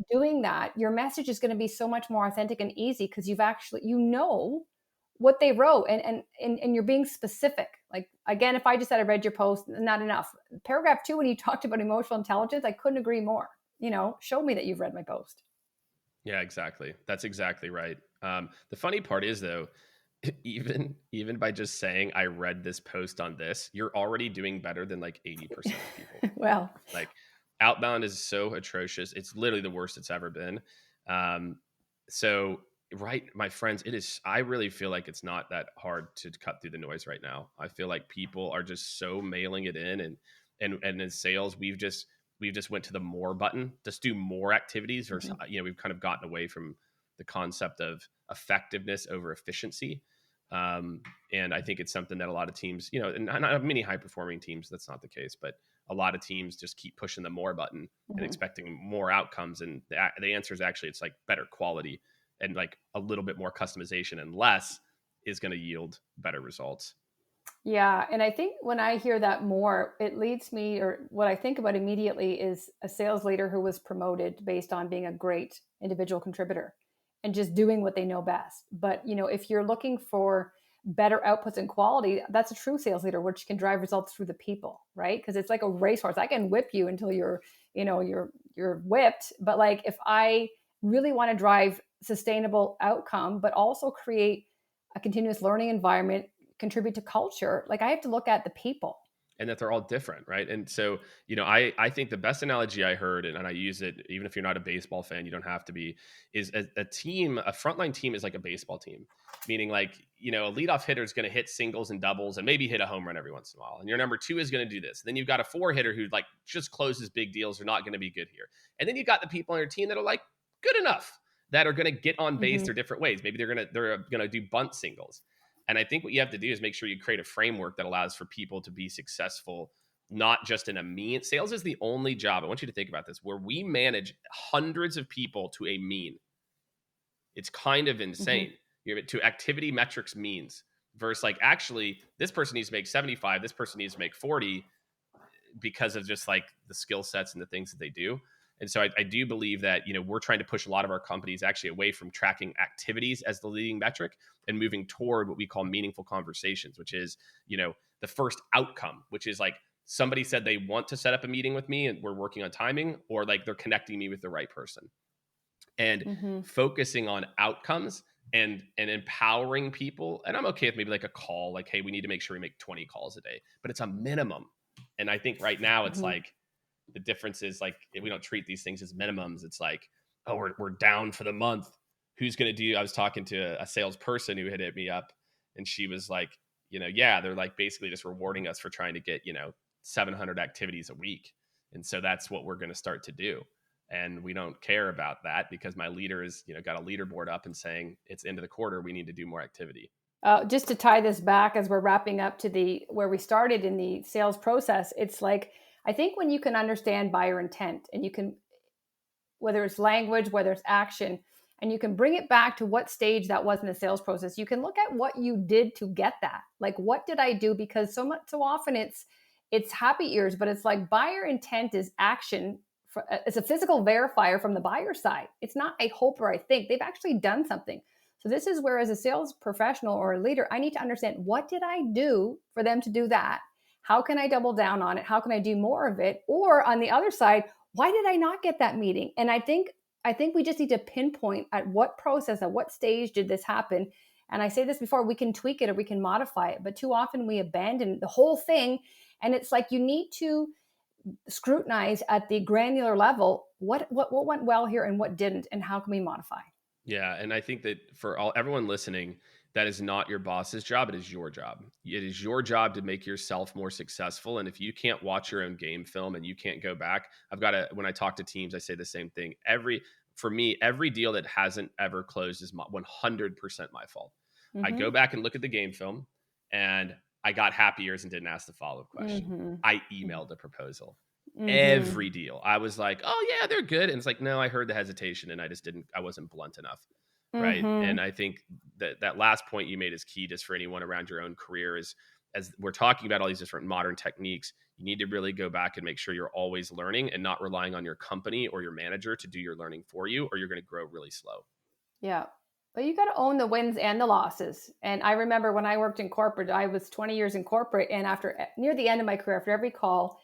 doing that, your message is going to be so much more authentic and easy, because you've actually what they wrote, and you're being specific. Like again, if I just said I read your post, not enough. Paragraph 2, when you talked about emotional intelligence, I couldn't agree more. Show me that you've read my post. Yeah, exactly. That's exactly right. The funny part is though, even by just saying I read this post on this, you're already doing better than like 80% of people. Well, like outbound is so atrocious. It's literally the worst it's ever been. So right, my friends, I really feel like it's not that hard to cut through the noise right now. I feel like people are just so mailing it in, and in sales, we've just went to the more button, just do more activities versus, we've kind of gotten away from the concept of effectiveness over efficiency. And I think it's something that a lot of teams, and not many high performing teams, that's not the case, but a lot of teams just keep pushing the more button and expecting more outcomes. And the answer is actually, it's like better quality and like a little bit more customization, and less is going to yield better results. Yeah. And I think when I hear that more, it leads me, or what I think about immediately is a sales leader who was promoted based on being a great individual contributor and just doing what they know best. But, if you're looking for better outputs and quality, that's a true sales leader, which can drive results through the people, right? Because it's like a racehorse. I can whip you until you're whipped. But like, if I really want to drive sustainable outcome, but also create a continuous learning environment, contribute to culture, like I have to look at the people. and that they're all different, right? And so, I think the best analogy I heard, and I use it even if you're not a baseball fan, you don't have to be, is a team, a frontline team is like a baseball team, meaning like, a leadoff hitter is going to hit singles and doubles and maybe hit a home run every once in a while. And your number two is going to do this. And then you've got a four hitter who like just closes big deals, are not going to be good here. And then you've got the people on your team that are like good enough, that are going to get on base Mm-hmm. their different ways. Maybe they're going to do bunt singles. And I think what you have to do is make sure you create a framework that allows for people to be successful, not just in a mean. Sales is the only job, I want you to think about this, where we manage hundreds of people to a mean. It's kind of Mm-hmm. insane. You have to activity metrics means versus like, actually, this person needs to make 75, this person needs to make 40, because of just like the skill sets and the things that they do. And so I do believe that, we're trying to push a lot of our companies actually away from tracking activities as the leading metric and moving toward what we call meaningful conversations, which is, the first outcome, which is like somebody said they want to set up a meeting with me and we're working on timing, or like they're connecting me with the right person, and Mm-hmm. focusing on outcomes and empowering people. And I'm okay with maybe like a call, like, hey, we need to make sure we make 20 calls a day, but it's a minimum. And I think right now it's Mm-hmm. like the difference is like, if we don't treat these things as minimums, it's like, oh, we're down for the month. Who's going to do? I was talking to a salesperson who had hit me up, and she was like, yeah, they're like basically just rewarding us for trying to get, 700 activities a week. And so that's what we're going to start to do. And we don't care about that because my leader is, got a leaderboard up and saying it's end of the quarter, we need to do more activity. Just to tie this back as we're wrapping up to the where we started in the sales process, it's like I think when you can understand buyer intent and you can, whether it's language, whether it's action, and you can bring it back to what stage that was in the sales process, you can look at what you did to get that. Like, what did I do? Because so often it's happy ears, but it's like buyer intent is action. It's a physical verifier from the buyer side. It's not I hope or I think. They've actually done something. So this is where, as a sales professional or a leader, I need to understand what did I do for them to do that? How can I double down on it? How can I do more of it? Or on the other side, why did I not get that meeting? And I think we just need to pinpoint at what process, at what stage did this happen. And I say this before, we can tweak it or we can modify it, but too often we abandon the whole thing. And it's like you need to scrutinize at the granular level what went well here and what didn't, and how can we modify. Yeah, and I think that for everyone listening, that is not your boss's job. It is your job. It is your job to make yourself more successful. And if you can't watch your own game film and you can't go back, when I talk to teams, I say the same thing. For me, every deal that hasn't ever closed is 100% my fault. I Mm-hmm. go back and look at the game film, and I got happy ears and didn't ask the follow-up question. Mm-hmm. I emailed a proposal. Mm-hmm. Every deal, I was like, oh yeah, they're good. And it's like, no, I heard the hesitation and I wasn't blunt enough. Right. Mm-hmm. And I think that last point you made is key, just for anyone around your own career, is as we're talking about all these different modern techniques, you need to really go back and make sure you're always learning and not relying on your company or your manager to do your learning for you, or you're going to grow really slow. Yeah. But you got to own the wins and the losses. And I remember when I worked in corporate, I was 20 years in corporate. And after near the end of my career, after every call,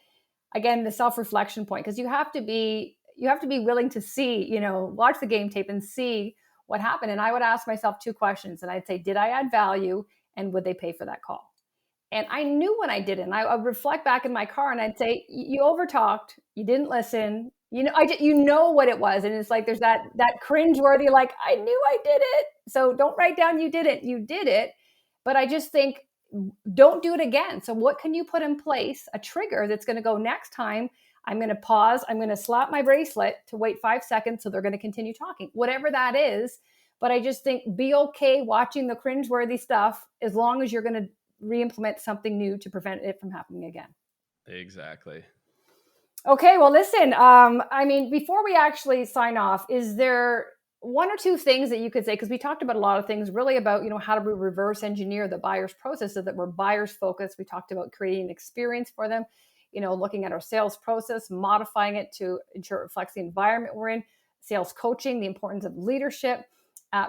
again, the self-reflection point, because you have to be willing to see, watch the game tape and see what happened. And I would ask myself two questions, and I'd say, did I add value, and would they pay for that call? And I knew when I didn't. I would reflect back in my car and I'd say, "You overtalked. You didn't listen. You know what it was." And it's like there's that cringeworthy, like, I knew I did it. So don't write down you didn't. You did it. But I just think, don't do it again. So what can you put in place, a trigger that's going to go next time? I'm going to pause. I'm going to slap my bracelet to wait 5 seconds so they're going to continue talking, whatever that is. But I just think be okay watching the cringeworthy stuff as long as you're going to re-implement something new to prevent it from happening again. Exactly. Okay, well, listen, before we actually sign off, is there one or two things that you could say? Because we talked about a lot of things, really about, how do we reverse engineer the buyer's process so that we're buyers focused. We talked about creating an experience for them, looking at our sales process, modifying it to ensure it reflects the environment we're in, sales coaching, the importance of leadership,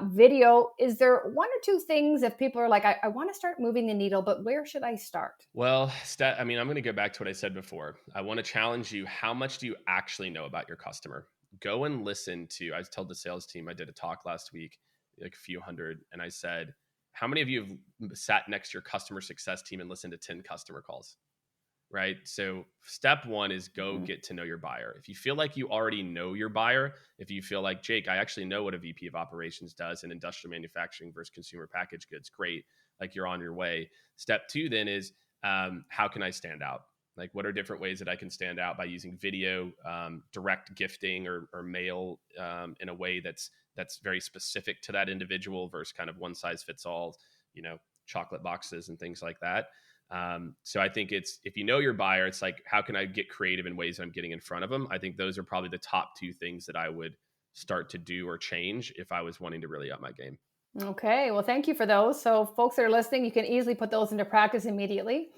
video. Is there one or two things if people are like, I want to start moving the needle, but where should I start? Well, I'm going to go back to what I said before. I want to challenge you. How much do you actually know about your customer? Go and listen to, I told the sales team, I did a talk last week, like a few hundred, and I said, how many of you have sat next to your customer success team and listened to 10 customer calls? right? So step one is go Mhm. get to know your buyer. If you feel like you already know your buyer, if you feel like, Jake, I actually know what a VP of operations does in industrial manufacturing versus consumer packaged goods, great. Like you're on your way. Step two then is how can I stand out? Like what are different ways that I can stand out by using video, direct gifting or mail in a way that's very specific to that individual versus kind of one size fits all, you know, chocolate boxes and things like that. So I think it's if you know your buyer, it's like how can I get creative in ways that I'm getting in front of them? I think those are probably the top two things that I would start to do or change if I was wanting to really up my game. Okay, well, thank you for those. So, folks that are listening, you can easily put those into practice immediately.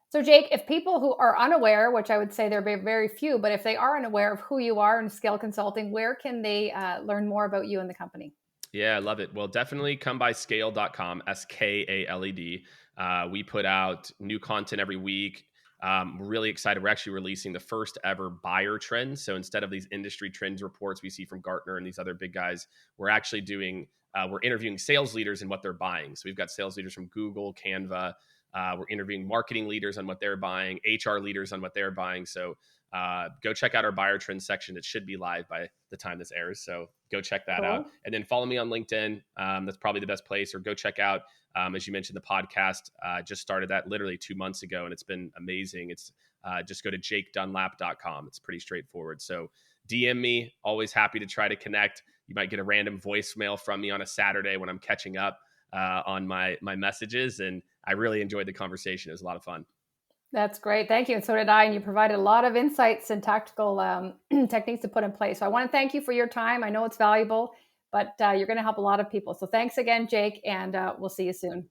So, Jake, if people who are unaware, which I would say there are very few, but if they are unaware of who you are in scale consulting, where can they learn more about you and the company? Yeah, I love it. Well, definitely come by scaled.com, SKALED. We put out new content every week. We're really excited. We're actually releasing the first ever buyer trend. So instead of these industry trends reports we see from Gartner and these other big guys, we're actually we're interviewing sales leaders and what they're buying. So we've got sales leaders from Google, Canva. We're interviewing marketing leaders on what they're buying, HR leaders on what they're buying. So go check out our buyer trends section. It should be live by the time this airs. So go check that out. Cool. And then follow me on LinkedIn. That's probably the best place. Or go check out, as you mentioned, the podcast. Just started that literally 2 months ago, and it's been amazing. It's just go to jakedunlap.com. It's pretty straightforward. So DM me. Always happy to try to connect. You might get a random voicemail from me on a Saturday when I'm catching up on my messages. And I really enjoyed the conversation. It was a lot of fun. That's great. Thank you. And so did I. And you provided a lot of insights and tactical techniques to put in place. So I want to thank you for your time. I know it's valuable, but you're going to help a lot of people. So thanks again, Jake, and we'll see you soon.